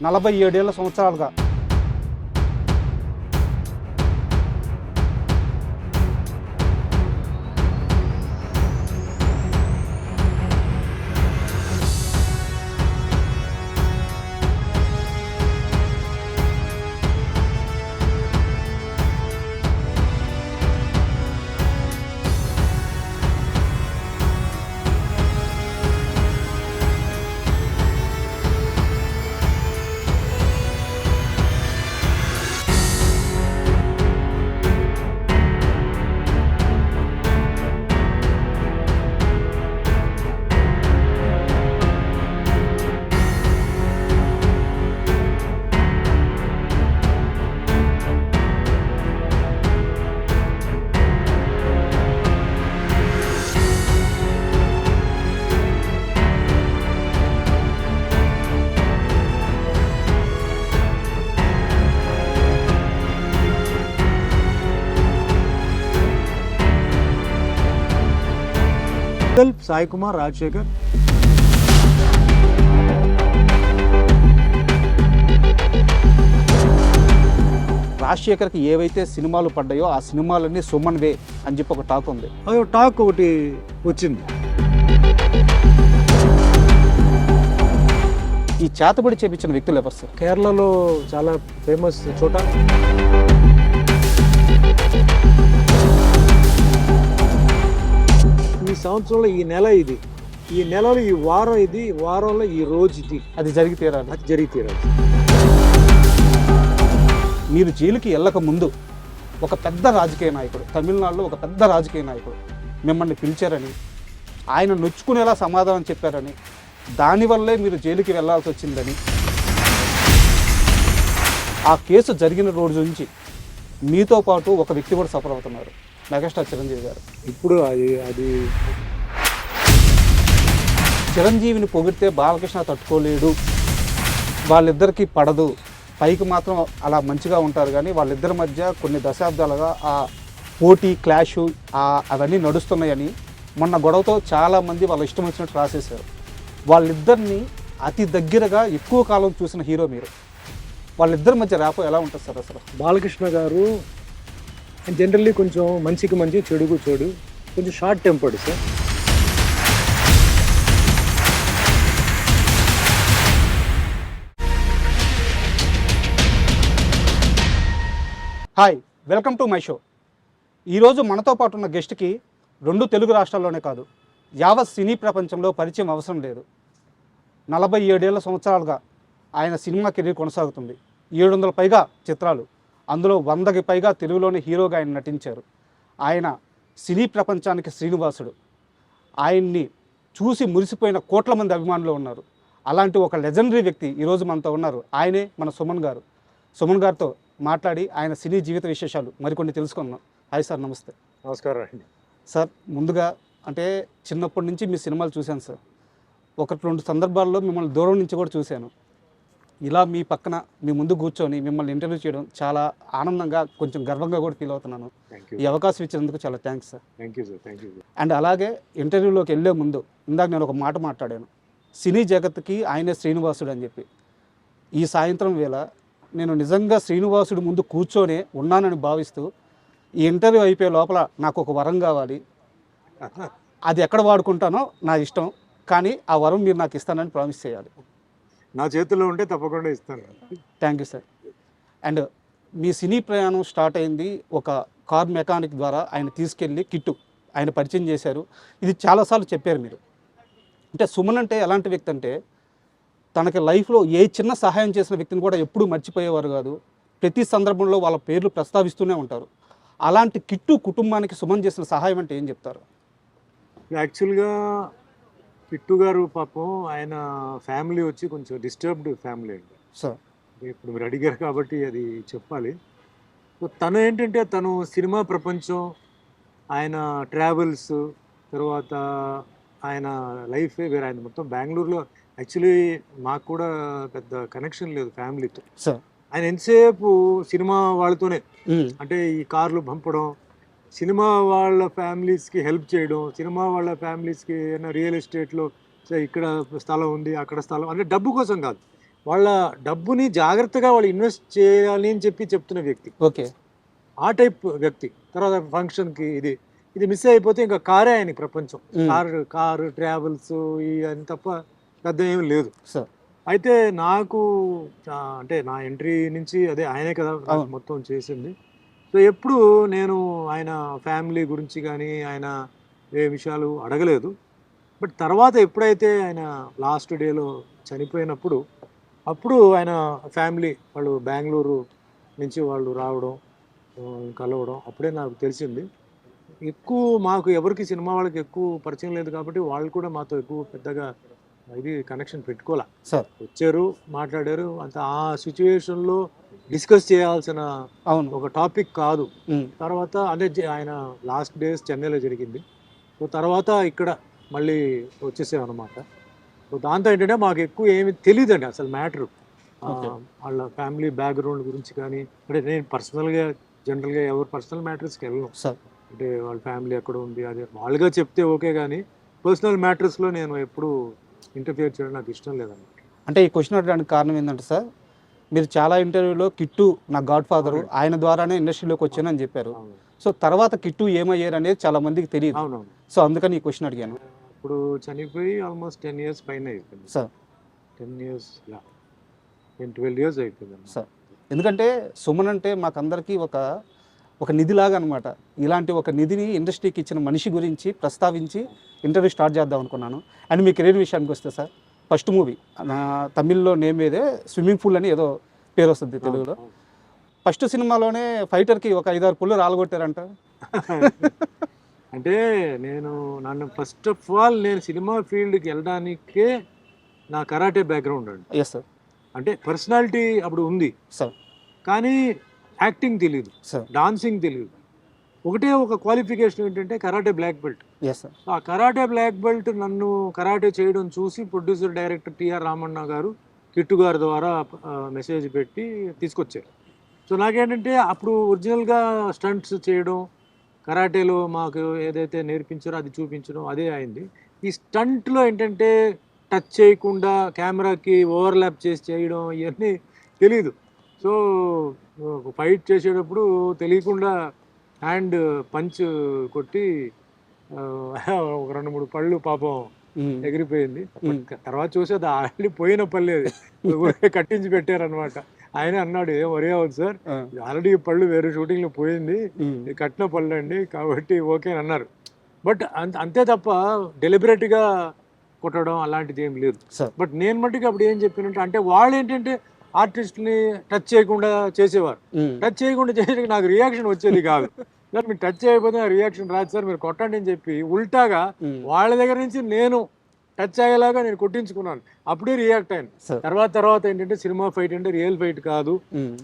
47 ఏళ్ల సంవత్సరాలుగా సాయి కుమార్ రాజశేఖర్. రాజశేఖర్కి ఏవైతే సినిమాలు పడ్డాయో ఆ సినిమాలన్నీ సుమన్ వే అని చెప్పి ఒక టాక్ ఉంది. అదో టాక్ ఒకటి వచ్చింది. ఈ చేతబడి చేపించిన వ్యక్తులు ఎవరు సార్? కేరళలో చాలా ఫేమస్ చోట. ఈ సంవత్సరంలో ఈ నెల ఇది, ఈ నెలలో ఈ వారం ఇది, వారంలో ఈ రోజు ఇది, అది జరిగి తీరాలి. అది జరిగి తీరాలి. మీరు జైలుకి వెళ్ళక ముందు ఒక పెద్ద రాజకీయ నాయకుడు, తమిళనాడులో ఒక పెద్ద రాజకీయ నాయకుడు మిమ్మల్ని పిలిచారని, ఆయన నొచ్చుకునేలా సమాధానం చెప్పారని, దానివల్లే మీరు జైలుకి వెళ్ళాల్సి వచ్చిందని, ఆ కేసు జరిగిన రోజు నుంచి మీతో పాటు ఒక వ్యక్తి కూడా సఫర్ అవుతున్నారు, మెగాస్టార్ చిరంజీవి గారు. ఇప్పుడు అది చిరంజీవిని పొగిడితే బాలకృష్ణ తట్టుకోలేడు, వాళ్ళిద్దరికీ పడదు, పైకి మాత్రం అలా మంచిగా ఉంటారు కానీ వాళ్ళిద్దరి మధ్య కొన్ని దశాబ్దాలుగా ఆ పోటీ క్లాషు అవన్నీ నడుస్తున్నాయని మొన్న గొడవతో చాలామంది వాళ్ళ ఇష్టం వచ్చినట్టు రాసేశారు. వాళ్ళిద్దరిని అతి దగ్గరగా ఎక్కువ కాలం చూసిన హీరో మీరు. వాళ్ళిద్దరి మధ్య ర్యాపో ఎలా ఉంటుంది సార్ అసలు? బాలకృష్ణ గారు జనరల్లీ కొంచెం మంచికి మంచి, చెడుకు చెడు, కొంచెం short tempered sir. Hi, welcome to my show. ఈరోజు మనతో పాటు ఉన్న గెస్ట్కి 2 తెలుగు రాష్ట్రాల్లోనే కాదు, యావత్ సినీ ప్రపంచంలో పరిచయం అవసరం లేదు. 47 ఏళ్ల సంవత్సరాలుగా ఆయన సినిమా కెరీర్ కొనసాగుతుంది. 700 పైగా చిత్రాలు, అందులో 100కి పైగా తెలుగులోని హీరోగా ఆయన నటించారు. ఆయన సినీ ప్రపంచానికి శ్రీనివాసుడు. ఆయన్ని చూసి మురిసిపోయిన కోట్ల మంది అభిమానులు ఉన్నారు. అలాంటి ఒక లెజెండరీ వ్యక్తి ఈరోజు మనతో ఉన్నారు. ఆయనే మన సుమన్ గారు. సుమన్ గారితో మాట్లాడి ఆయన సినీ జీవిత విశేషాలు మరికొన్ని తెలుసుకున్నాం. హాయ్ సార్, నమస్తే. నమస్కారం అండి. సార్, ముందుగా అంటే చిన్నప్పటి నుంచి మీ సినిమాలు చూశాను సార్. 1-2 సందర్భాల్లో మిమ్మల్ని దూరం నుంచి కూడా చూశాను. ఇలా మీ పక్కన మీ ముందు కూర్చొని మిమ్మల్ని ఇంటర్వ్యూ చేయడం చాలా ఆనందంగా, కొంచెం గర్వంగా కూడా ఫీల్ అవుతున్నాను. ఈ అవకాశం ఇచ్చినందుకు చాలా thanks sir. Thank you sir. Thank you. And అలాగే ఇంటర్వ్యూలోకి వెళ్ళే ముందు ఇందాక నేను ఒక మాట మాట్లాడాను, సినీ జగత్తుకి ఆయనే శ్రీనివాసుడు అని చెప్పి. ఈ సాయంత్రం వేళ నేను నిజంగా శ్రీనివాసుడు ముందు కూర్చొని ఉన్నానని భావిస్తూ, ఈ ఇంటర్వ్యూ అయిపోయే లోపల నాకు ఒక వరం కావాలి, అది ఎక్కడ వాడుకుంటానో నా ఇష్టం, కానీ ఆ వరం మీరు నాకు ఇస్తానని ప్రామిస్ చేయాలి. నా చేతుల్లో ఉంటే తప్పకుండా ఇస్తాను. Thank you sir. అండ్ మీ సినీ ప్రయాణం స్టార్ట్ అయింది ఒక కార్ మెకానిక్ ద్వారా. ఆయన తీసుకెళ్ళి కిట్టు ఆయన పరిచయం చేశారు. ఇది చాలాసార్లు చెప్పారు మీరు. అంటే సుమన్ అంటే ఎలాంటి వ్యక్తి అంటే, తనకి లైఫ్లో ఏ చిన్న సహాయం చేసిన వ్యక్తిని కూడా ఎప్పుడూ మర్చిపోయేవారు కాదు. ప్రతి సందర్భంలో వాళ్ళ పేర్లు ప్రస్తావిస్తూనే ఉంటారు. అలాంటి కిట్టు కుటుంబానికి సుమన్ చేసిన సహాయం అంటే ఏం చెప్తారు? యాక్చువల్గా కిట్టు గారు పాపం, ఆయన ఫ్యామిలీ వచ్చి కొంచెం డిస్టర్బ్డ్ ఫ్యామిలీ అండి సార్. ఇప్పుడు మీరు అడిగారు కాబట్టి అది చెప్పాలి. తను ఏంటంటే, తను సినిమా ప్రపంచం, ఆయన ట్రావెల్స్, తర్వాత ఆయన లైఫే వేరే. ఆయన మొత్తం బెంగళూరులో, యాక్చువల్లీ మాకు కూడా పెద్ద కనెక్షన్ లేదు ఫ్యామిలీతో. సార్, ఆయన ఎంతసేపు సినిమా వాళ్ళతోనే, అంటే ఈ కార్లు పంపడం, సినిమా వాళ్ళ ఫ్యామిలీస్కి హెల్ప్ చేయడం, సినిమా వాళ్ళ ఫ్యామిలీస్కి ఏమైనా రియల్ ఎస్టేట్లో ఇక్కడ స్థలం ఉంది, అక్కడ స్థలం, అంటే డబ్బు కోసం కాదు, వాళ్ళ డబ్బుని జాగ్రత్తగా వాళ్ళు ఇన్వెస్ట్ చేయాలి అని చెప్పి చెప్తున్న వ్యక్తి, ఓకే. ఆ టైప్ వ్యక్తి. తర్వాత ఫంక్షన్కి ఇది ఇది మిస్ అయిపోతే ఇంకా కారే ఆయనకి ప్రపంచం. కారు ట్రావెల్స్ ఇవన్నీ తప్ప పెద్ద ఏమి లేదు. సార్. అయితే నాకు అంటే నా ఎంట్రీ నుంచి అదే ఆయనే కదా నాకు మొత్తం చేసింది. సో ఎప్పుడు నేను ఆయన ఫ్యామిలీ గురించి కానీ ఆయన ఏ విషయాలు అడగలేదు. బట్ తర్వాత ఎప్పుడైతే ఆయన లాస్ట్ డేలో చనిపోయినప్పుడు అప్పుడు ఆయన ఫ్యామిలీ వాళ్ళు బెంగళూరు నుంచి వాళ్ళు రావడం, కలవడం అప్పుడే నాకు తెలిసింది. ఎక్కువ మాకు ఎవరికి సినిమా వాళ్ళకి ఎక్కువ పరిచయం లేదు కాబట్టి వాళ్ళు కూడా మాతో ఎక్కువ పెద్దగా ఇది కనెక్షన్ పెట్టుకోలే. సార్. వచ్చారు, మాట్లాడారు, అంత ఆ సిచ్యువేషన్లో డిస్కస్ చేయాల్సిన అవును. ఒక టాపిక్ కాదు. తర్వాత అదే ఆయన లాస్ట్ డేస్ చెన్నైలో జరిగింది. సో తర్వాత ఇక్కడ మళ్ళీ వచ్చేసాం అనమాట. సో దాంతో ఏంటంటే మాకు ఎక్కువ ఏమి తెలియదండి అసలు మ్యాటరు, వాళ్ళ ఫ్యామిలీ బ్యాక్గ్రౌండ్ గురించి కానీ. అంటే నేను పర్సనల్గా జనరల్గా ఎవరు పర్సనల్ మ్యాటర్స్కి వెళ్ళను. అంటే వాళ్ళ ఫ్యామిలీ ఎక్కడ ఉంది అదే వాళ్ళుగా చెప్తే ఓకే, కానీ పర్సనల్ మ్యాటర్స్లో నేను ఎప్పుడు ఇంటర్ఫియర్ చేయడం నాకు ఇష్టం లేదన్నమాట. అంటే ఈ క్వశ్చన్ అడగడానికి కారణం ఏంటంటే సార్, మీరు చాలా ఇంటర్వ్యూలో కిట్టు నా గాడ్ ఫాదరు, ఆయన ద్వారానే ఇండస్ట్రీలోకి వచ్చానని చెప్పారు. సో తర్వాత కిట్టు ఏమయ్యారు అనేది చాలా మందికి తెలియదు. అవునవును. సో అందుకని ఈ క్వశ్చన్ అడిగాను. ఇప్పుడు చనిపోయి ఆల్మోస్ట్ 10 years పైన అయిపోయింది సార్. 10 years 12 years అయిపోయింది సార్. ఎందుకంటే సుమన్ అంటే మాకందరికీ ఒక నిధిలాగా అనమాట. ఇలాంటి ఒక నిధిని ఇండస్ట్రీకి ఇచ్చిన మనిషి గురించి ప్రస్తావించి ఇంటర్వ్యూ స్టార్ట్ చేద్దాం అనుకున్నాను. అండ్ మీ కెరీర్ విషయానికి వస్తే సార్, ఫస్ట్ మూవీ నా తమిళ్లో నేమ్ ఏదే స్విమ్మింగ్ పూల్ అని ఏదో పేరు వస్తుంది తెలుగులో. ఫస్ట్ సినిమాలోనే ఫైటర్కి ఒక 5-6 పుల్లు రాలగొట్టారంట. అంటే నన్ను ఫస్ట్ ఆఫ్ ఆల్ నేను సినిమా ఫీల్డ్కి వెళ్ళడానికే నా కరాటే బ్యాక్గ్రౌండ్ అండి. Yes sir. అంటే పర్సనాలిటీ అప్పుడు ఉంది సార్, కానీ యాక్టింగ్ తెలియదు, డాన్సింగ్ తెలియదు. ఒకటే ఒక క్వాలిఫికేషన్ ఏంటంటే karate black belt. Yes sir. ఆ కరాటే బ్లాక్ బెల్ట్ నన్ను కరాటే చేయడం చూసి ప్రొడ్యూసర్ డైరెక్టర్ టిఆర్ రామన్న గారు కిట్టు గారి ద్వారా మెసేజ్ పెట్టి తీసుకొచ్చారు. సో నాకేంటంటే అప్పుడు ఒరిజినల్గా స్టంట్స్ చేయడం, కరాటేలో మాకు ఏదైతే నేర్పించారో అది చూపించడం అదే అయింది. ఈ స్టంట్లో ఏంటంటే టచ్ చేయకుండా కెమెరాకి ఓవర్లాప్ చేసి చేయడం ఇవన్నీ తెలీదు. సో ఫైట్ చేసేటప్పుడు తెలియకుండా హ్యాండ్ పంచ్ కొట్టి ఒక 2-3 పళ్ళు పాపం ఎగిరిపోయింది. తర్వాత చూసి అది ఆల్రెడీ పోయిన పర్లేదు, కట్టించి పెట్టారనమాట. ఆయన అన్నాడు, ఏం వరే అవుతుంది సార్, ఆల్రెడీ పళ్ళు వేరే షూటింగ్లో పోయింది, కట్టిన పళ్ళు అండి కాబట్టి ఓకే అని అన్నారు. బట్ అంతే తప్ప డెలిబరేట్గా కొట్టడం అలాంటిది ఏం లేదు. బట్ నేను మట్టుకు అప్పుడు ఏం చెప్పినట్టు అంటే వాళ్ళు ఏంటంటే ఆర్టిస్ట్ని టచ్ చేయకుండా చేసేవారు. టచ్ చేయకుండా చేసే నాకు రియాక్షన్ వచ్చేది కాదు. సార్ మీరు టచ్ చేయకపోతే నా రియాక్షన్ రాదు సార్, మీరు కొట్టండి అని చెప్పి ఉల్టాగా వాళ్ళ దగ్గర నుంచి నేను టచ్ అయ్యేలాగా నేను కొట్టించుకున్నాను. అప్పుడే రియాక్ట్ అయ్యాను. తర్వాత ఏంటంటే సినిమా ఫైట్ అంటే రియల్ ఫైట్ కాదు,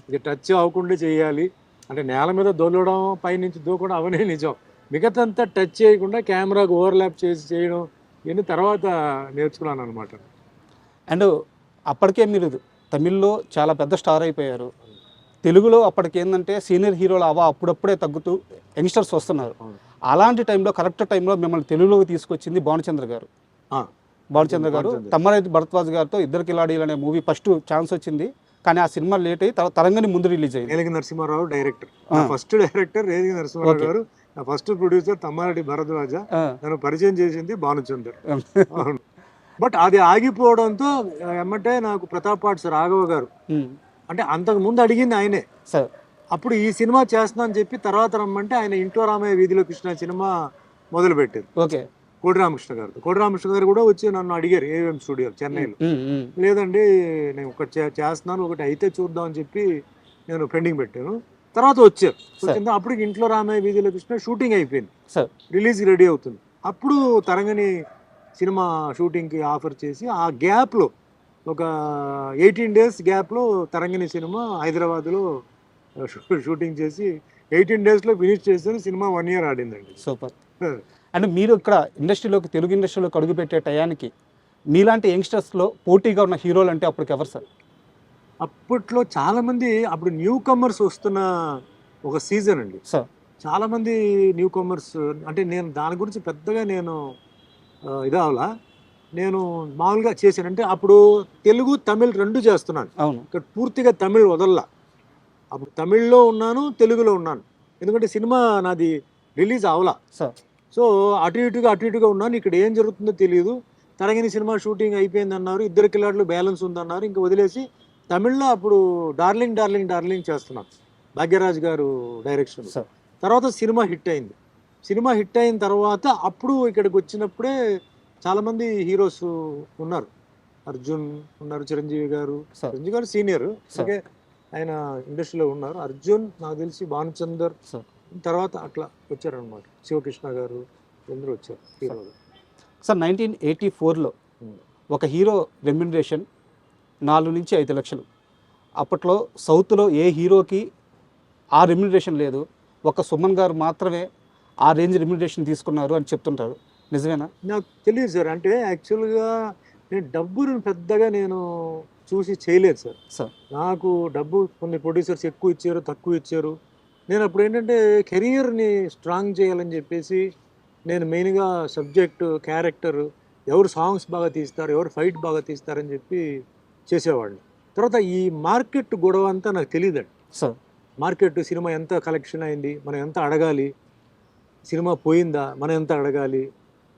ఇది టచ్ అవ్వకుండా చేయాలి. అంటే నేల మీద దొల్లడం, పైనుంచి దూకడం అవన్నీ నిజం. మిగతంతా టచ్ చేయకుండా కెమెరాకు ఓవర్లాప్ చేసి చేయడం ఇవన్నీ తర్వాత నేర్చుకున్నాను అనమాట. అండ్ అప్పటికే మీరు తమిళ్లో చాలా పెద్ద స్టార్ అయిపోయారు. తెలుగులో అప్పటికి ఏంటంటే సీనియర్ హీరోలు అప్పుడప్పుడే తగ్గుతూ యంగ్స్టర్స్ వస్తున్నారు. అలాంటి టైంలో కరెక్ట్ టైంలో మిమ్మల్ని తెలుగులోకి తీసుకొచ్చింది భానుచంద్ర గారు. తమ్మారెడ్డి భరద్వాజ్ గారితో ఇద్దరు కిలాడీలు అనే మూవీ ఫస్ట్ ఛాన్స్ వచ్చింది, కానీ ఆ సినిమా లేట్ అయ్యి తరంగని ముందు రిలీజ్ అయ్యింది. Relangi Narasimharao director, first director Relangi Narasimharao గారు, ఫస్ట్ ప్రొడ్యూసర్ తమ్మారెడ్డి భరద్వాజ, నన్ను పరిచయం చేసింది భానుచందర్. బట్ అది ఆగిపోవడంతో ఏమంటే నాకు ప్రతాప్ పాట్స్ రాఘవ గారు, అంటే అంతకు ముందు అడిగింది ఆయనే. అప్పుడు ఈ సినిమా చేస్తున్నా అని చెప్పి తర్వాత రమ్మంటే ఆయన ఇంట్లో రామయ్య వీధిలో కృష్ణ సినిమా మొదలు పెట్టారు. కోడి రామకృష్ణ గారు కూడా వచ్చి నన్ను అడిగారు ఏవిఎం స్టూడియో చెన్నైలో. లేదండి నేను ఒకటి చేస్తున్నాను, ఒకటి అయితే చూద్దాం అని చెప్పి నేను పెండింగ్ పెట్టాను. తర్వాత వచ్చారు. అప్పుడు ఇంట్లో రామయ్య వీధిలో కృష్ణ షూటింగ్ అయిపోయింది, రిలీజ్ రెడీ అవుతుంది. అప్పుడు తరంగని సినిమా షూటింగ్కి ఆఫర్ చేసి ఆ గ్యాప్లో ఒక 18 days గ్యాప్లో తరంగిణి సినిమా హైదరాబాద్లో షూటింగ్ చేసి 18 daysలో ఫినిష్ చేసిన సినిమా 1 year ఆడిందండి. సూపర్. అండ్ మీరు ఇక్కడ ఇండస్ట్రీలోకి, తెలుగు ఇండస్ట్రీలోకి అడుగుపెట్టే టయానికి మీలాంటి యంగ్స్టర్స్లో పోటీగా ఉన్న హీరోలు అంటే అప్పటికి ఎవరు సార్? అప్పట్లో చాలామంది, అప్పుడు న్యూ కమర్స్ వస్తున్న ఒక సీజన్ అండి సార్. చాలామంది న్యూ కమర్స్, అంటే నేను దాని గురించి పెద్దగా నేను ఇదవలా. నేను మామూలుగా చేశాను. అంటే అప్పుడు తెలుగు తమిళ్ రెండు చేస్తున్నాను, అవును ఇక్కడ పూర్తిగా తమిళ్ వదల్లా. అప్పుడు తమిళ్లో ఉన్నాను, తెలుగులో ఉన్నాను. ఎందుకంటే సినిమా నాది రిలీజ్ అవలా. సార్. సో అటు ఇటుగా ఉన్నాను. ఇక్కడ ఏం జరుగుతుందో తెలియదు. తరగని సినిమా షూటింగ్ అయిపోయింది అన్నారు, ఇద్దరు కిలాట్లు బ్యాలెన్స్ ఉందన్నారు, ఇంకా వదిలేసి తమిళ్లో అప్పుడు డార్లింగ్ డార్లింగ్ డార్లింగ్ చేస్తున్నాను, భాగ్యరాజ్ గారు డైరెక్షన్. సార్. తర్వాత సినిమా హిట్ అయింది. సినిమా హిట్ అయిన తర్వాత అప్పుడు ఇక్కడికి వచ్చినప్పుడే చాలామంది హీరోస్ ఉన్నారు. అర్జున్ ఉన్నారు, చిరంజీవి గారు. సార్. చిరంజీవి గారు సీనియర్, సార్. ఓకే, ఆయన ఇండస్ట్రీలో ఉన్నారు. అర్జున్ నాకు తెలిసి భానుచందర్, సార్. తర్వాత అట్లా వచ్చారనమాట. శివకృష్ణ గారు అందరూ వచ్చారు హీరోలు. సార్ 1984లో ఒక హీరో రెమ్యునరేషన్ 4 నుంచి 5 లక్షలు. అప్పట్లో సౌత్లో ఏ హీరోకి ఆ రెమ్యునరేషన్ లేదు, ఒక సుమన్ గారు మాత్రమే ఆ రేంజ్ రెమ్యునరేషన్ తీసుకున్నారు అని చెప్తుంటారు, నిజమేనా? నాకు తెలియదు సార్. అంటే యాక్చువల్గా నేను డబ్బును పెద్దగా నేను చూసి చేయలేదు సార్. సార్. నాకు డబ్బు కొన్ని ప్రొడ్యూసర్స్ ఎక్కువ ఇచ్చారు, తక్కువ ఇచ్చారు. నేను అప్పుడు ఏంటంటే కెరియర్ని స్ట్రాంగ్ చేయాలని చెప్పేసి నేను మెయిన్గా సబ్జెక్టు, క్యారెక్టర్, ఎవరు సాంగ్స్ బాగా తీస్తారు, ఎవరు ఫైట్ బాగా తీస్తారని చెప్పి చేసేవాడిని. తర్వాత ఈ మార్కెట్ గొడవ అంతా నాకు తెలియదండి. సార్. మార్కెట్, సినిమా ఎంత కలెక్షన్ అయింది, మనం ఎంత అడగాలి, సినిమా పోయిందా మనం ఎంత అడగాలి,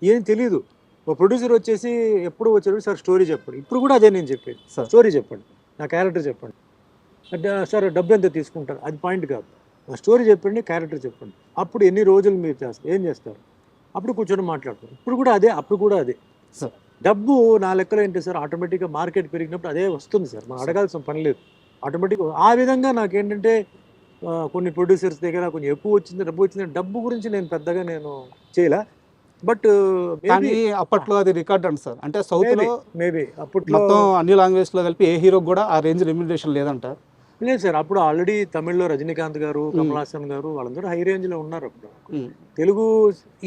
ఏం తెలీదు. ఒక ప్రొడ్యూసర్ వచ్చేసి ఎప్పుడు వచ్చాడు, సార్ స్టోరీ చెప్పండి. ఇప్పుడు కూడా అదే నేను చెప్పేది, సార్. స్టోరీ చెప్పండి, నా క్యారెక్టర్ చెప్పండి. అంటే సార్ డబ్బు ఎంత తీసుకుంటారు, అది పాయింట్ కాదు, నా స్టోరీ చెప్పండి, క్యారెక్టర్ చెప్పండి. అప్పుడు ఎన్ని రోజులు మీరు చేస్తారు, ఏం చేస్తారు, అప్పుడు కూర్చొని మాట్లాడతారు. ఇప్పుడు కూడా అదే, అప్పుడు కూడా అదే. సార్. డబ్బు నా లెక్కలో ఏంటి సార్, ఆటోమేటిక్గా మార్కెట్ పెరిగినప్పుడు అదే వస్తుంది సార్, మనం అడగాల్సిన పని లేదు, ఆటోమేటిక్గా. ఆ విధంగా నాకేంటంటే కొన్ని ప్రొడ్యూసర్స్ దగ్గర కొంచెం ఎక్కువ వచ్చింది, డబ్బు వచ్చింది, డబ్బు గురించి నేను పెద్దగా నేను చేయలే. బట్ కానీ అప్పట్లో అది రికార్డ్ అంట సార్. అంటే సౌత్లో మేబీ అప్పట్లో మొత్తం అన్ని లాంగ్వేజ్లో కలిపి ఏ హీరోకి కూడా ఆ రేంజ్ రెమ్యునరేషన్ లేదంట. లేదు సార్. అప్పుడు ఆల్రెడీ తమిళ్లో రజనీకాంత్ గారు, కమల్ హాసన్ గారు వాళ్ళందరూ హై రేంజ్లో ఉన్నారు అప్పుడు. తెలుగు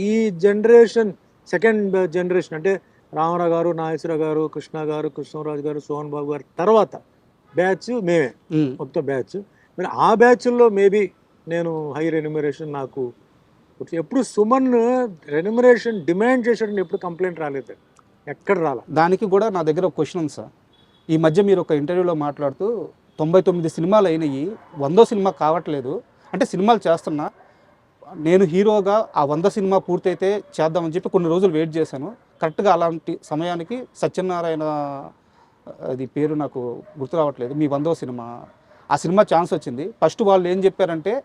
ఈ జనరేషన్, సెకండ్ జనరేషన్ అంటే రామారావు గారు, నాగేశ్వరరావు గారు, కృష్ణ గారు, కృష్ణరాజు గారు, సోహన్ బాబు గారు తర్వాత బ్యాచ్ మేమే, మొత్తం బ్యాచ్. మరి ఆ బ్యాచ్ల్లో మేబీ నేను హై రెన్యూమరేషన్ నాకు ఎప్పుడు సుమన్ రెన్యూమరేషన్ డిమాండ్ చేసాడని ఎప్పుడు కంప్లైంట్ రాలేదు, ఎక్కడ రాలే. దానికి కూడా నా దగ్గర ఒక క్వశ్చన్ ఉంది సార్. ఈ మధ్య మీరు ఒక ఇంటర్వ్యూలో మాట్లాడుతూ 99 సినిమాలు అయినాయి, 100వ సినిమా కావట్లేదు, అంటే సినిమాలు చేస్తున్నా, నేను హీరోగా ఆ 100 సినిమా పూర్తయితే చేద్దామని చెప్పి కొన్ని రోజులు వెయిట్ చేశాను. కరెక్ట్గా అలాంటి సమయానికి సత్యనారాయణ, అది పేరు నాకు గుర్తు రావట్లేదు, మీ 100వ సినిమా, ఆ సినిమా ఛాన్స్ వచ్చింది. ఫస్ట్ వాళ్ళు ఏం చెప్పారంటే,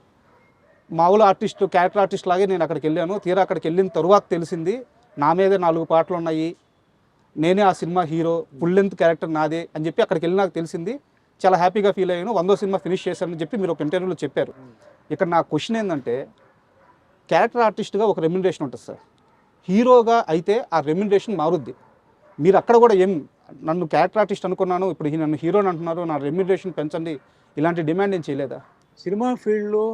మామూలు ఆర్టిస్టు, క్యారెక్టర్ ఆర్టిస్ట్ లాగే నేను అక్కడికి వెళ్ళాను, తీరా అక్కడికి వెళ్ళిన తరువాత తెలిసింది నా మీదే 4 పాటలు ఉన్నాయి, నేనే ఆ cinema hero, full length character నాదే అని చెప్పి అక్కడికి వెళ్ళి నాకు తెలిసింది. చాలా హ్యాపీగా ఫీల్ అయ్యాను, 100వ సినిమా ఫినిష్ చేశానని చెప్పి మీరు ఒక ఇంటర్వ్యూలో చెప్పారు. ఇక్కడ నా క్వశ్చన్ ఏంటంటే, క్యారెక్టర్ ఆర్టిస్ట్గా ఒక రెమ్యునరేషన్ ఉంటుంది సార్, హీరోగా అయితే ఆ రెమ్యునరేషన్ మారుద్ది. మీరు అక్కడ కూడా ఏం, నన్ను క్యారెక్టర్ ఆర్టిస్ట్ అనుకున్నాను, ఇప్పుడు నన్ను హీరోని అంటున్నారు, నా రెమ్యునరేషన్ పెంచండి, ఇలాంటి డిమాండ్ ఏం చేయలేదా? సినిమా ఫీల్డ్లో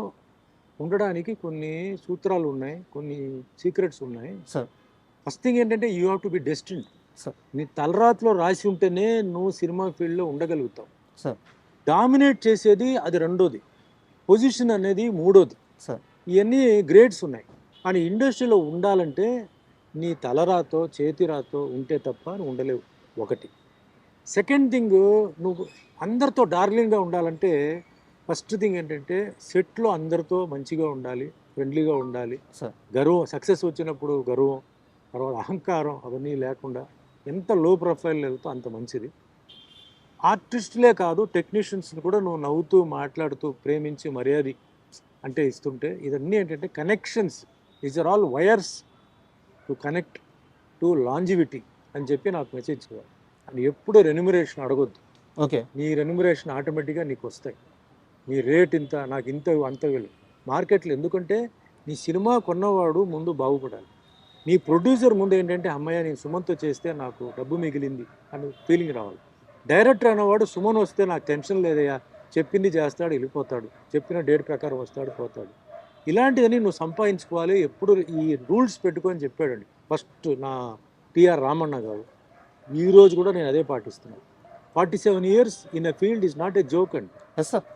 ఉండడానికి కొన్ని సూత్రాలు ఉన్నాయి, కొన్ని సీక్రెట్స్ ఉన్నాయి సార్. ఫస్ట్ థింగ్ ఏంటంటే you have to be destined sir. నీ తలరాతిలో రాసి ఉంటేనే నువ్వు సినిమా ఫీల్డ్లో ఉండగలుగుతావు సార్. డామినేట్ చేసేది అది రెండోది, పొజిషన్ అనేది మూడోది సార్. ఇవన్నీ గ్రేడ్స్ ఉన్నాయి. కానీ ఇండస్ట్రీలో ఉండాలంటే నీ తలరాతో చేతిరాతో ఉంటే తప్ప నువ్వు ఉండలేవు, ఒకటి. సెకండ్ థింగ్, నువ్వు అందరితో డార్లింగ్గా ఉండాలంటే ఫస్ట్ థింగ్ ఏంటంటే సెట్లో అందరితో మంచిగా ఉండాలి, ఫ్రెండ్లీగా ఉండాలి. గర్వం, సక్సెస్ వచ్చినప్పుడు గర్వం, తర్వాత అహంకారం అవన్నీ లేకుండా ఎంత లో ప్రొఫైల్ వెళ్తే అంత మంచిది. ఆర్టిస్టులే కాదు, టెక్నీషియన్స్ని కూడా నువ్వు నవ్వుతూ మాట్లాడుతూ ప్రేమించి మర్యాద అంటే ఇస్తుంటే, ఇదన్నీ ఏంటంటే connections, these are all wires to connect to longevity అని చెప్పి నాకు మెసేజ్ చేయాలి. అని ఎప్పుడు రెన్యూమరేషన్ అడగొద్దు. ఓకే. నీ రెన్యూమరేషన్ ఆటోమేటిక్గా నీకు వస్తాయి. నీ రేట్ ఇంత, నాకు ఇంత, అంత వెళ్ళు మార్కెట్లో. ఎందుకంటే నీ సినిమా కొన్నవాడు ముందు బాగుపడాలి, నీ ప్రొడ్యూసర్ ముందు ఏంటంటే అమ్మయ్య నేను సుమన్తో చేస్తే నాకు డబ్బు మిగిలింది అని ఫీలింగ్ రావాలి. డైరెక్టర్ అనేవాడు సుమన్ వస్తే నాకు టెన్షన్ లేదయ్యా, చెప్పింది చేస్తాడు, వెళ్ళిపోతాడు, చెప్పిన డేట్ ప్రకారం వస్తాడు, పోతాడు. ఇలాంటిదని నువ్వు సంపాదించుకోవాలి. ఎప్పుడు ఈ రూల్స్ పెట్టుకొని చెప్పాడండి ఫస్ట్ నా టిఆర్ రామన్న గారు. ఈరోజు కూడా నేను అదే పాటిస్తున్నాను. 47 years in a field is not a joke అండి. Yes sir.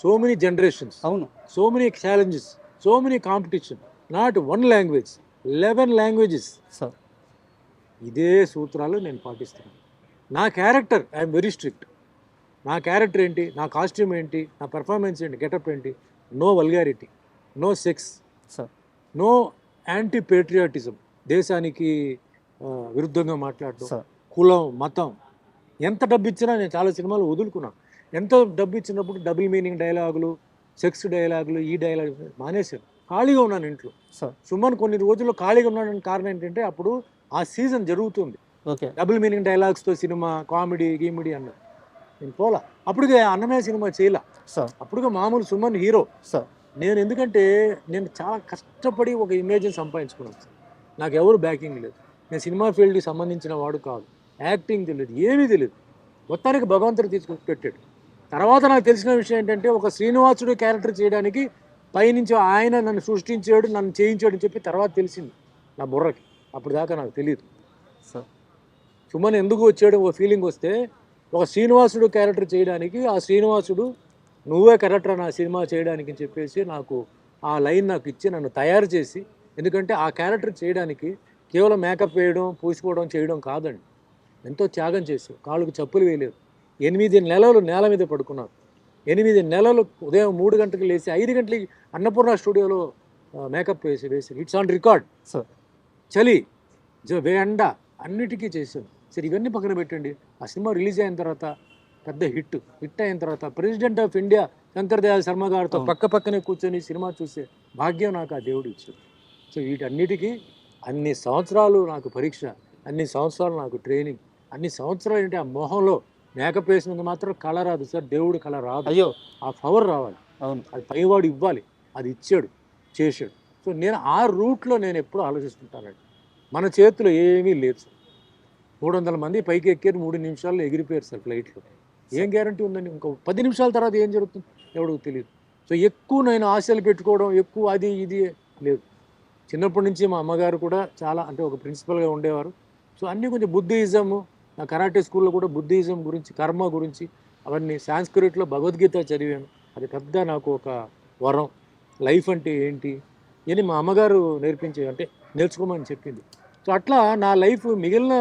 So many generations, అవును, so many challenges, so many competition, not 1 language, 11 languages. Sir. ఇదే సూత్రాలు నేను పాటిస్తున్నాను. నా క్యారెక్టర్ ఐఎమ్ వెరీ స్ట్రిక్ట్. నా క్యారెక్టర్ ఏంటి, నా కాస్ట్యూమ్ ఏంటి, నా పెర్ఫార్మెన్స్ ఏంటి, గెటప్ ఏంటి, no vulgarity, no sex, sir no anti patriotism, దేశానికి విరుద్ధంగా మాట్లాడడం, సార్ కులం, మతం. ఎంత డబ్బు ఇచ్చినా నేను చాలా సినిమాలు వదులుకున్నాను. ఎంత డబ్బు ఇచ్చినప్పుడు డబుల్ మీనింగ్ డైలాగులు, సెక్స్ డైలాగులు, ఈ డైలాగ్ మానేశాను. ఖాళీగా ఉన్నాను ఇంట్లో. సార్ సుమన్ కొన్ని రోజుల్లో ఖాళీగా ఉన్నాడని కారణం ఏంటంటే అప్పుడు ఆ సీజన్ జరుగుతుంది. ఓకే డబుల్ మీనింగ్ డైలాగ్స్తో సినిమా, కామెడీ గీమిడీ అన్నది నేను పోలా. అప్పటికే అన్నమయ్య సినిమా చేయలా, సార్ అప్పుడుగా మామూలు సుమన్ హీరో. సార్ నేను ఎందుకంటే నేను చాలా కష్టపడి ఒక ఇమేజ్ని సంపాదించుకున్నాను సార్. నాకు ఎవరు బ్యాకింగ్ లేదు. నేను సినిమా ఫీల్డ్కి సంబంధించిన వాడు కాదు. యాక్టింగ్ తెలియదు, ఏమీ తెలియదు. మొత్తానికి భగవంతుడు తీసుకొని పెట్టాడు. తర్వాత నాకు తెలిసిన విషయం ఏంటంటే ఒక శ్రీనివాసుడు క్యారెక్టర్ చేయడానికి పైనుంచి ఆయన నన్ను సృష్టించాడు, నన్ను చేయించాడు అని చెప్పి తర్వాత తెలిసింది నా బుర్రకి. అప్పుడు దాకా నాకు తెలియదు. సార్ సుమన్ ఎందుకు వచ్చాడు ఒక ఫీలింగ్ వస్తే, ఒక శ్రీనివాసుడు క్యారెక్టర్ చేయడానికి ఆ శ్రీనివాసుడు నువ్వే కరెక్టర్ నా సినిమా చేయడానికి అని చెప్పేసి నాకు ఆ లైన్ నాకు ఇచ్చి నన్ను తయారు చేసి, ఎందుకంటే ఆ క్యారెక్టర్ చేయడానికి కేవలం మేకప్ వేయడం, పూసుకోవడం, చేయడం కాదండి. ఎంతో త్యాగం చేశారు. కాళ్ళకు చెప్పులు వేయలేదు. 8 నెలలు నేల మీద పడుకున్నారు. 8 నెలలు ఉదయం 3 గంటలకు లేచి 5 గంటలకి అన్నపూర్ణ స్టూడియోలో మేకప్ వేసి ఇట్స్ ఆన్ రికార్డ్. సార్ చలి ఎండ అన్నిటికీ చేశాను. సరే ఇవన్నీ పక్కన పెట్టండి. ఆ సినిమా రిలీజ్ అయిన తర్వాత పెద్ద హిట్ అయిన తర్వాత president of India Shankar Dayal Sharma గారితో పక్కనే కూర్చొని సినిమా చూసే భాగ్యం నాకు ఆ దేవుడు ఇచ్చాడు. సో వీటన్నిటికీ అన్ని సంవత్సరాలు నాకు పరీక్ష, అన్ని సంవత్సరాలు నాకు ట్రైనింగ్, అన్ని సంవత్సరాలు ఏంటి ఆ మొహంలో మేకప్ వేసినందుకు మాత్రం కళ రాదు సార్. దేవుడు కళ రాదు. అయ్యో ఆ పవర్ రావాలి. అవును అది పైవాడు ఇవ్వాలి. అది ఇచ్చాడు, చేశాడు. సో నేను ఆ రూట్లో నేను ఎప్పుడూ ఆలోచిస్తుంటానండి. మన చేతిలో ఏమీ లేదు సార్. 300 మంది పైకి ఎక్కారు, 3 నిమిషాల్లో ఎగిరిపోయారు సార్ ఫ్లైట్లో. ఏం గ్యారంటీ ఉందండి? ఇంకో 10 నిమిషాల తర్వాత ఏం జరుగుతుంది ఎవరికి తెలియదు. సో ఎక్కువ నేను ఆశలు పెట్టుకోవడం, ఎక్కువ అది ఇది లేదు. చిన్నప్పటి నుంచి మా అమ్మగారు కూడా చాలా అంటే ఒక ప్రిన్సిపల్గా ఉండేవారు. సో అన్నీ కొంచెం బుద్ధిజము, నా కరాటే స్కూల్లో కూడా బుద్ధిజం గురించి, కర్మ గురించి అవన్నీ, సాంస్క్రిట్లో భగవద్గీత చదివాను. అది పెద్ద నాకు ఒక వరం. లైఫ్ అంటే ఏంటి అని మా అమ్మగారు నేర్చుకోమని చెప్పింది. సో అట్లా నా లైఫ్ మిగిలిన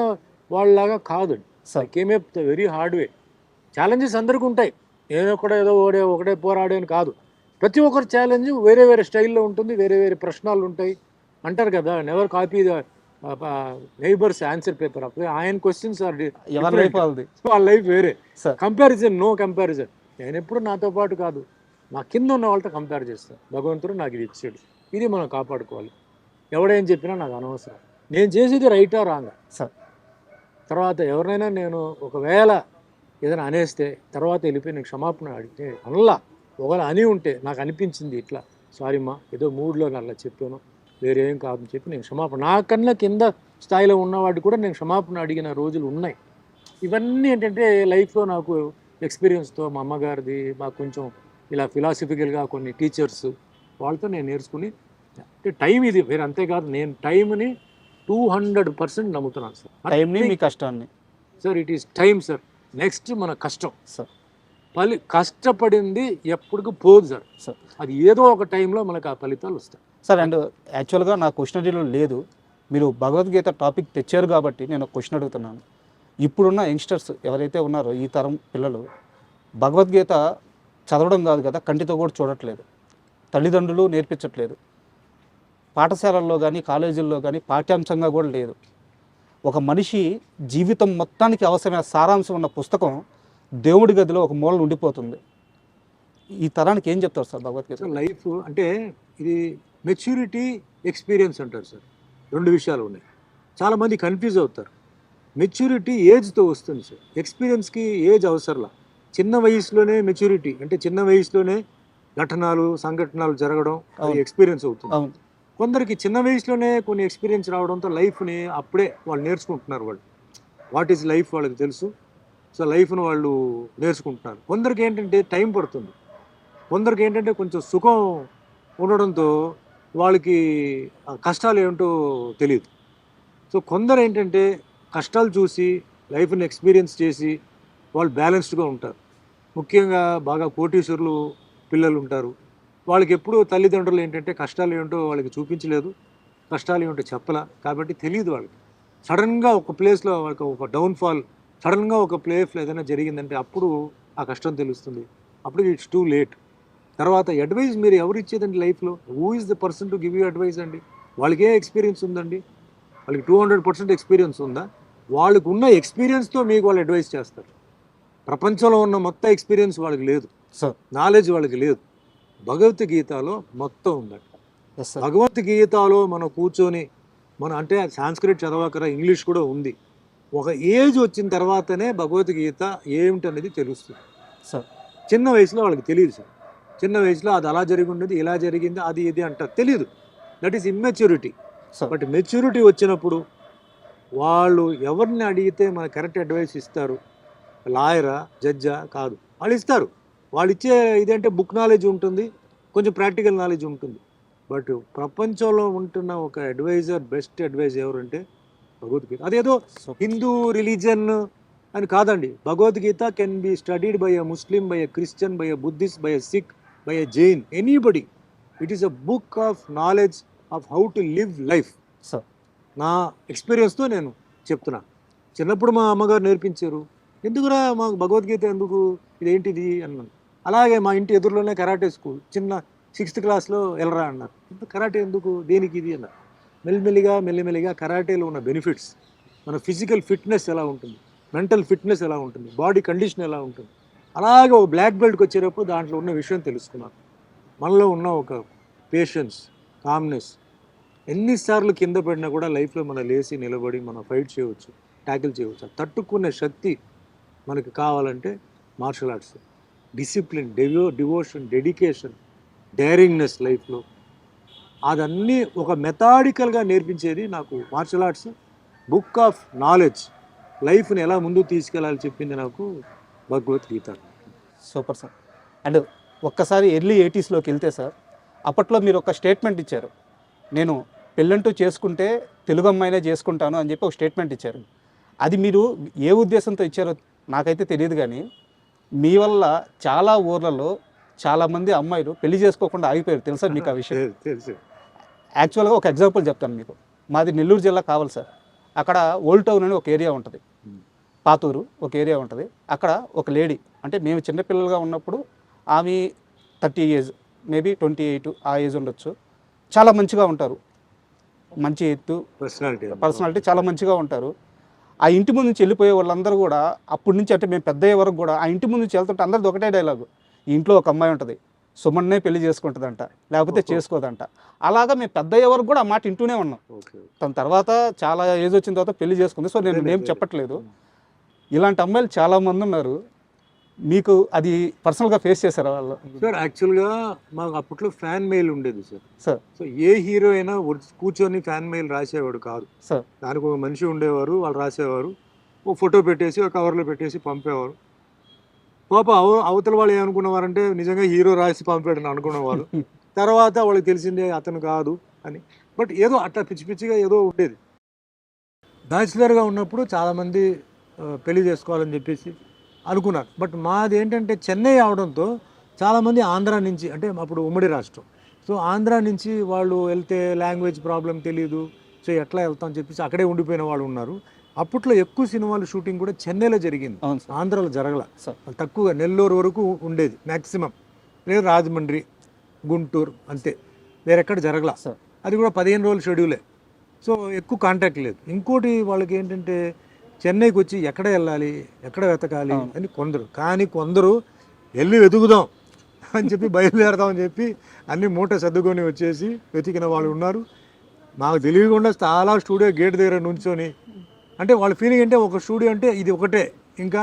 వాళ్ళలాగా కాదండి. Sir came very hard way. Challenges అందరికీ ఉంటాయి. నేను ఏదో ఒకటే పోరాడేని కాదు. ప్రతి ఒక్కరి ఛాలెంజ్ వేరే వేరే స్టైల్లో ఉంటుంది, వేరే వేరే ప్రశ్నలు ఉంటాయి. అంటారు కదా, never copy the neighbours answer paper. అప్పుడు ఆయన క్వశ్చన్స్ ఆర్ వాళ్ళ లైఫ్ వేరే. Comparison, no comparison. నేను ఎప్పుడు నాతో పాటు కాదు, నా కింద ఉన్న వాళ్ళతో కంపేర్ చేస్తాను. భగవంతుడు నాకు ఇది ఇచ్చాడు, ఇది మనం కాపాడుకోవాలి. ఎవడేం చెప్పినా నాకు అనవసరం. నేను చేసేది రైటా రాంగా సార్. తర్వాత ఎవరినైనా నేను ఒకవేళ ఏదైనా అనేస్తే తర్వాత వెళ్ళిపోయి నేను క్షమాపణ అడిగితే అనలా. ఒకవేళ అని ఉంటే నాకు అనిపించింది ఇట్లా, సారీ మా ఏదో మూడ్లో అలా చెప్పాను, వేరేం కాదని చెప్పి నేను క్షమాపణ, నాకన్నా కింద స్థాయిలో ఉన్నవాడు కూడా నేను క్షమాపణ అడిగిన రోజులు ఉన్నాయి. ఇవన్నీ ఏంటంటే లైఫ్లో నాకు ఎక్స్పీరియన్స్తో, మా అమ్మగారిది, మాకు కొంచెం ఇలా ఫిలాసఫికల్గా కొన్ని టీచర్స్ వాళ్ళతో నేను నేర్చుకుని, అంటే టైం ఇది వేరే. అంతేకాదు నేను టైంని 200% నమ్ముతున్నాను సార్. టైంని మీ కష్టాన్ని sir, it is time sir. Next మన కష్టం సార్. కష్టపడింది ఎప్పటికీ పోదు సార్. సార్ అది ఏదో ఒక టైంలో మనకు ఆ ఫలితాలు వస్తాయి సార్. అండ్ యాక్చువల్గా నా క్వశ్చనరీలో లేదు, మీరు భగవద్గీత టాపిక్ తెచ్చారు కాబట్టి నేను ఒక క్వశ్చన్ అడుగుతున్నాను. ఇప్పుడున్న యంగ్స్టర్స్ ఎవరైతే ఉన్నారో, ఈ తరం పిల్లలు భగవద్గీత చదవడం కాదు కదా, కంటితో కూడా చూడట్లేదు, తల్లిదండ్రులు నేర్పించట్లేదు, పాఠశాలల్లో కానీ కాలేజీల్లో కానీ పాఠ్యాంశంగా కూడా లేదు. ఒక మనిషి జీవితం మొత్తానికి అవసరమైన సారాంశం ఉన్న పుస్తకం దేవుడి గదిలో ఒక మూల ఉండిపోతుంది. ఈ తరానికి ఏం చెప్తారు సార్ భగవద్గీత? లైఫ్ అంటే ఇది మెచ్యూరిటీ, ఎక్స్పీరియన్స్ అంటారు సార్. 2 విషయాలు ఉన్నాయి. చాలామంది కన్ఫ్యూజ్ అవుతారు. మెచ్యూరిటీ ఏజ్తో వస్తుంది సార్, ఎక్స్పీరియన్స్కి ఏజ్ అవసరంలా. చిన్న వయసులోనే మెచ్యూరిటీ అంటే చిన్న వయసులోనే సంఘటనలు జరగడం, అది ఎక్స్పీరియన్స్ అవుతుంది. కొందరికి చిన్న వయసులోనే కొన్ని ఎక్స్పీరియన్స్ రావడంతో లైఫ్ని అప్పుడే వాళ్ళు నేర్చుకుంటున్నారు. వాళ్ళు వాట్ ఈజ్ లైఫ్ వాళ్ళకి తెలుసు. సో లైఫ్ను వాళ్ళు నేర్చుకుంటున్నారు. కొందరికి ఏంటంటే టైం పడుతుంది. కొందరికి ఏంటంటే కొంచెం సుఖం ఉండడంతో వాళ్ళకి కష్టాలు ఏమిటో తెలియదు. సో కొందరు ఏంటంటే కష్టాలు చూసి లైఫ్ని ఎక్స్పీరియన్స్ చేసి వాళ్ళు బ్యాలెన్స్డ్గా ఉంటారు. ముఖ్యంగా బాగా కోటీశ్వరులు పిల్లలు ఉంటారు. వాళ్ళకి ఎప్పుడూ తల్లిదండ్రులు ఏంటంటే కష్టాలు ఏమిటో వాళ్ళకి చూపించలేదు, కష్టాలు ఏమిటో చెప్పలా, కాబట్టి తెలియదు వాళ్ళకి. సడన్గా ఒక ప్లేస్లో ఒక డౌన్ఫాల్, సడన్గా ఒక ప్లేస్లో ఏదైనా జరిగిందంటే అప్పుడు ఆ కష్టం తెలుస్తుంది. అప్పుడు ఇట్స్ టూ లేట్. తర్వాత అడ్వైస్ మీరు ఎవరు ఇచ్చేదండి లైఫ్లో? Who is the person to give you advice అండి? వాళ్ళకి ఏ ఎక్స్పీరియన్స్ ఉందండి? వాళ్ళకి 200% ఎక్స్పీరియన్స్ ఉందా? వాళ్ళకు ఉన్న ఎక్స్పీరియన్స్తో మీకు వాళ్ళు అడ్వైస్ చేస్తారు. ప్రపంచంలో ఉన్న మొత్తం ఎక్స్పీరియన్స్ వాళ్ళకి లేదు, సార్. నాలెడ్జ్ వాళ్ళకి లేదు. భగవద్గీతలో మొత్తం ఉందండి. Yes sir. భగవద్గీతలో మనం కూర్చొని మనం అంటే సాంస్క్రిట్ చదవకరా, ఇంగ్లీష్ కూడా ఉంది. ఒక ఏజ్ వచ్చిన తర్వాతనే భగవద్గీత ఏమిటనేది తెలుస్తుంది. సార్. చిన్న వయసులో వాళ్ళకి తెలియదు సార్. చిన్న వయసులో అది అలా జరిగి ఉండేది, ఇలా జరిగింది, అది ఇది అంటారు, తెలియదు. That is immaturity. Sir. But maturity వచ్చినప్పుడు వాళ్ళు ఎవరిని అడిగితే మన కరెక్ట్ అడ్వైస్ ఇస్తారు? లాయరా, జడ్జా? కాదు, వాళ్ళు ఇస్తారు. వాళ్ళు ఇచ్చే ఇదేంటే బుక్ నాలెడ్జ్ ఉంటుంది, కొంచెం ప్రాక్టికల్ నాలెడ్జ్ ఉంటుంది. బట్ ప్రపంచంలో ఉంటున్న ఒక అడ్వైజర్, బెస్ట్ అడ్వైజ్ ఎవరంటే భగవద్గీత. అదేదో హిందూ రిలీజన్ అని కాదండి. Bhagavad Gita can be studied by a Muslim, by a Christian, by a Buddhist, by a Sikh, by a Jain, anybody. It is a book of knowledge of how to live life. Sir. నా ఎక్స్పీరియన్స్తో నేను చెప్తున్నా. చిన్నప్పుడు మా అమ్మగారు నేర్పించారు. ఎందుకురా మాకు భగవద్గీత ఎందుకు, ఇదేంటిది అన్నాను. అలాగే మా ఇంటి ఎదురులోనే కరాటే స్కూల్, చిన్న 6th క్లాస్లో వెళ్ళరా అన్నారు. కరాటే ఎందుకు, దేనికి ఇది అన్నారు. మెల్లిమెల్లిగా కరాటేలో ఉన్న బెనిఫిట్స్, మన ఫిజికల్ ఫిట్నెస్ ఎలా ఉంటుంది, మెంటల్ ఫిట్నెస్ ఎలా ఉంటుంది, బాడీ కండిషన్ ఎలా ఉంటుంది, అలాగే ఒక బ్లాక్ బెల్ట్కి వచ్చేటప్పుడు దాంట్లో ఉన్న విషయం తెలుసుకున్నాను. మనలో ఉన్న ఒక పేషెన్స్, కామ్నెస్, ఎన్నిసార్లు కింద పడినా కూడా లైఫ్లో మనం లేచి నిలబడి మనం ఫైట్ చేయవచ్చు, ట్యాకిల్ చేయవచ్చు. తట్టుకునే శక్తి మనకి కావాలంటే martial arts. Discipline, devotion, dedication, daringness లైఫ్లో అదన్నీ ఒక మెథాడికల్గా నేర్పించేది నాకు martial arts. Book of knowledge, లైఫ్ని ఎలా ముందుకు తీసుకెళ్ళాలి చెప్పింది నాకు భగవద్గీత. Super sir. అండ్ ఒక్కసారి ఎర్లీ 80sలోకి వెళ్తే సార్, అప్పట్లో మీరు ఒక స్టేట్మెంట్ ఇచ్చారు. నేను పెళ్ళంటూ చేసుకుంటే తెలుగు అమ్మాయినే చేసుకుంటాను అని చెప్పి ఒక స్టేట్మెంట్ ఇచ్చారు. అది మీరు ఏ ఉద్దేశంతో ఇచ్చారో నాకైతే తెలియదు, కానీ మీ వల్ల చాలా ఊర్లలో చాలామంది అమ్మాయిలు పెళ్లి చేసుకోకుండా ఆగిపోయారు. తెలుసా మీకు ఆ విషయం? తెలుసు. యాక్చువల్గా ఒక ఎగ్జాంపుల్ చెప్తాను మీకు. మాది నెల్లూరు జిల్లా కావాలి సార్. అక్కడ ఓల్డ్ టౌన్ అని ఒక ఏరియా ఉంటుంది, పాతూరు ఒక ఏరియా ఉంటుంది. అక్కడ ఒక లేడీ, అంటే మేము చిన్నపిల్లలుగా ఉన్నప్పుడు ఆమె 30 ఏజ్, మేబీ 28 ఆ ఏజ్ ఉండొచ్చు. చాలా మంచిగా ఉంటారు, మంచి ఎత్తు, పర్సనాలిటీ చాలా మంచిగా ఉంటారు. ఆ ఇంటి ముందు నుంచి వెళ్ళిపోయే వాళ్ళందరూ కూడా అప్పటి నుంచి, అంటే మేము పెద్ద అయ్యే వరకు కూడా ఆ ఇంటి ముందు నుంచి వెళ్తుంటే అందరిది ఒకటే డైలాగు, ఈ ఇంట్లో ఒక అమ్మాయి ఉంటుంది, సుమన్నే పెళ్లి చేసుకుంటుందంట, లేకపోతే చేసుకోదంట. అలాగా మేము పెద్ద అయ్యే వరకు కూడా ఆ మాట ఇంటూనే ఉన్నాం. తన తర్వాత చాలా ఏజ్ వచ్చిన తర్వాత పెళ్లి చేసుకుంది. సో నేను ఏం చెప్పట్లేదు. ఇలాంటి అమ్మాయిలు చాలామంది ఉన్నారు. మీకు అది పర్సనల్గా ఫేస్ చేశారు వాళ్ళు? సార్ యాక్చువల్గా మాకు అప్పట్లో ఫ్యాన్ మెయిల్ ఉండేది సార్. సార్. సో ఏ హీరో అయినా కూర్చొని ఫ్యాన్ మెయిల్ రాసేవాడు కాదు సార్. దానికి ఒక మనిషి ఉండేవారు, వాళ్ళు రాసేవారు, ఓ ఫోటో పెట్టేసి ఒక కవర్లో పెట్టేసి పంపేవారు. పాప అవతల వాళ్ళు ఏమనుకునేవారంటే నిజంగా హీరో రాసి పంపాడని అనుకునేవారు. తర్వాత వాళ్ళకి తెలిసిందే అతను కాదు అని. బట్ ఏదో అట్లా పిచ్చి పిచ్చిగా ఏదో ఉండేది. బ్యాచిలర్గా ఉన్నప్పుడు చాలామంది పెళ్లి చేసుకోవాలని చెప్పేసి అనుకున్నారు. బట్ మాది ఏంటంటే చెన్నై అవడంతో చాలామంది ఆంధ్ర నుంచి, అంటే అప్పుడు ఉమ్మడి రాష్ట్రం, సో ఆంధ్ర నుంచి వాళ్ళు వెళ్తే లాంగ్వేజ్ ప్రాబ్లం తెలియదు, సో ఎట్లా వెళ్తాం అని చెప్పేసి అక్కడే ఉండిపోయిన వాళ్ళు ఉన్నారు. అప్పట్లో ఎక్కువ సినిమాలు షూటింగ్ కూడా చెన్నైలో జరిగింది, ఆంధ్రాలో జరగల. తక్కువగా నెల్లూరు వరకు ఉండేది మ్యాక్సిమం, లేదు రాజమండ్రి, గుంటూరు, అంతే, వేరెక్కడ జరగల. అది కూడా 15 రోజుల షెడ్యూలే, సో ఎక్కువ కాంటాక్ట్ లేదు. ఇంకోటి వాళ్ళకి ఏంటంటే చెన్నైకి వచ్చి ఎక్కడ వెళ్ళాలి, ఎక్కడ వెతకాలి అని కొందరు, కానీ కొందరు వెళ్ళి వెతుకుదాం అని చెప్పి బయలుదేరదామని చెప్పి అన్ని మూట సర్దుకొని వచ్చేసి వెతికిన వాళ్ళు ఉన్నారు. మాకు తెలియకుండా చాలా స్టూడియో గేట్ దగ్గర నుంచొని, అంటే వాళ్ళ ఫీలింగ్ అంటే ఒక స్టూడియో అంటే ఇది ఒకటే, ఇంకా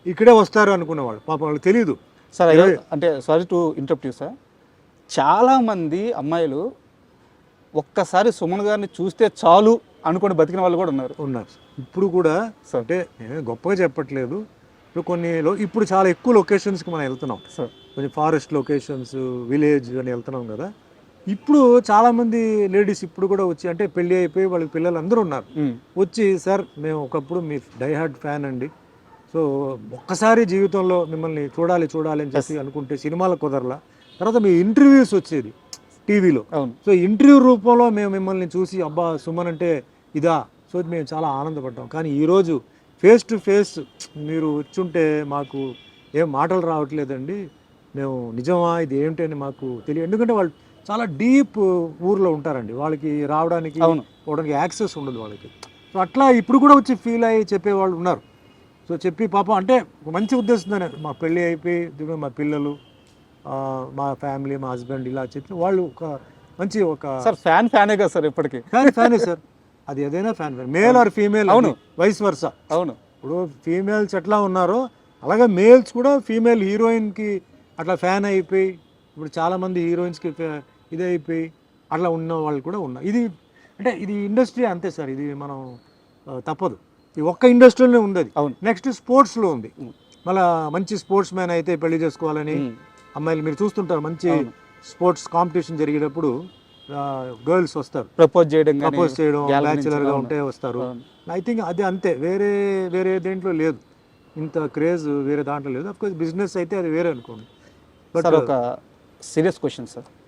ఇక్కడే వస్తారు అనుకునేవాళ్ళు. పాపం వాళ్ళు తెలియదు సార్. అంటే sorry to interrupt you sir, చాలామంది అమ్మాయిలు ఒక్కసారి సుమన్ గారిని చూస్తే చాలు అనుకుని బతికిన వాళ్ళు కూడా ఉన్నారు. ఇప్పుడు కూడా. అంటే నేను గొప్పగా చెప్పట్లేదు. ఇప్పుడు చాలా ఎక్కువ లొకేషన్స్కి మనం వెళ్తున్నాం సార్, కొంచెం ఫారెస్ట్ లొకేషన్స్, విలేజ్ అని వెళ్తున్నాం కదా. ఇప్పుడు చాలామంది లేడీస్ ఇప్పుడు కూడా వచ్చి, అంటే పెళ్ళి అయిపోయి వాళ్ళకి పిల్లలు అందరూ ఉన్నారు, వచ్చి సార్ మేము ఒకప్పుడు మీ డైహార్డ్ ఫ్యాన్ అండి, సో ఒక్కసారి జీవితంలో మిమ్మల్ని చూడాలి అని చెప్పి అనుకుంటే సినిమాలకు కుదరలా. తర్వాత మీ ఇంటర్వ్యూస్ వచ్చేది టీవీలో, సో ఇంటర్వ్యూ రూపంలో మేము మిమ్మల్ని చూసి అబ్బా సుమన్ అంటే ఇదా, సో సో మేము చాలా ఆనందపడ్డాం. కానీ ఈరోజు ఫేస్ టు ఫేస్ మీరు వచ్చుంటే మాకు ఏం మాటలు రావట్లేదండి, మేము నిజమా ఇది ఏంటి అని మాకు తెలియదు. ఎందుకంటే వాళ్ళు చాలా డీప్ ఊర్లో ఉంటారండి, వాళ్ళకి రావడానికి అవును. పోవడానికి యాక్సెస్ ఉండదు వాళ్ళకి. సో అట్లా ఇప్పుడు కూడా వచ్చి ఫీల్ అయ్యి చెప్పేవాళ్ళు ఉన్నారు. సో చెప్పి పాపం అంటే ఒక మంచి ఉద్దేశంతోనే మా పెళ్ళి అయిపోయి ఇదిగో మా పిల్లలు మా ఫ్యామిలీ మా హస్బెండ్ ఇలా చెప్పి వాళ్ళు ఒక మంచి ఒక సార్ ఫ్యానే కదా సార్ ఇప్పటికీ. ఫ్యానే సార్, అది ఏదైనా ఫ్యాన్ మేల్ ఆర్ ఫీమేల్, అవును. Vice versa. అవును. ఇప్పుడు ఫీమేల్స్ ఎట్లా ఉన్నారో అలాగే మేల్స్ కూడా ఫీమేల్ హీరోయిన్కి అట్లా ఫ్యాన్ అయిపోయి ఇప్పుడు చాలామంది హీరోయిన్స్కి ఇదే అయిపోయి అట్లా ఉన్న వాళ్ళు కూడా ఉన్నారు. ఇది అంటే ఇది ఇండస్ట్రీ అంతే సార్, ఇది మనం తప్పదు. ఈ ఒక్క ఇండస్ట్రీలోనే ఉంది అది. అవును. నెక్స్ట్ స్పోర్ట్స్లో ఉంది. మళ్ళీ మంచి స్పోర్ట్స్ మ్యాన్ అయితే పెళ్లి చేసుకోవాలని అమ్మాయిలు మీరు చూస్తుంటారు, మంచి స్పోర్ట్స్ కాంపిటీషన్ జరిగేటప్పుడు గర్ల్స్ వస్తారు ప్రపోజ్ చేయడం బ్యాచులర్గా ఉంటే వస్తారు. ఐ థింక్ అది అంతే, వేరే దేంట్లో లేదు ఇంత క్రేజ్, వేరే దాంట్లో లేదు. అఫ్కోర్స్ బిజినెస్ అయితే అది వేరే అనుకోండి. బట్ ఒక సీరియస్ క్వశ్చన్ సార్,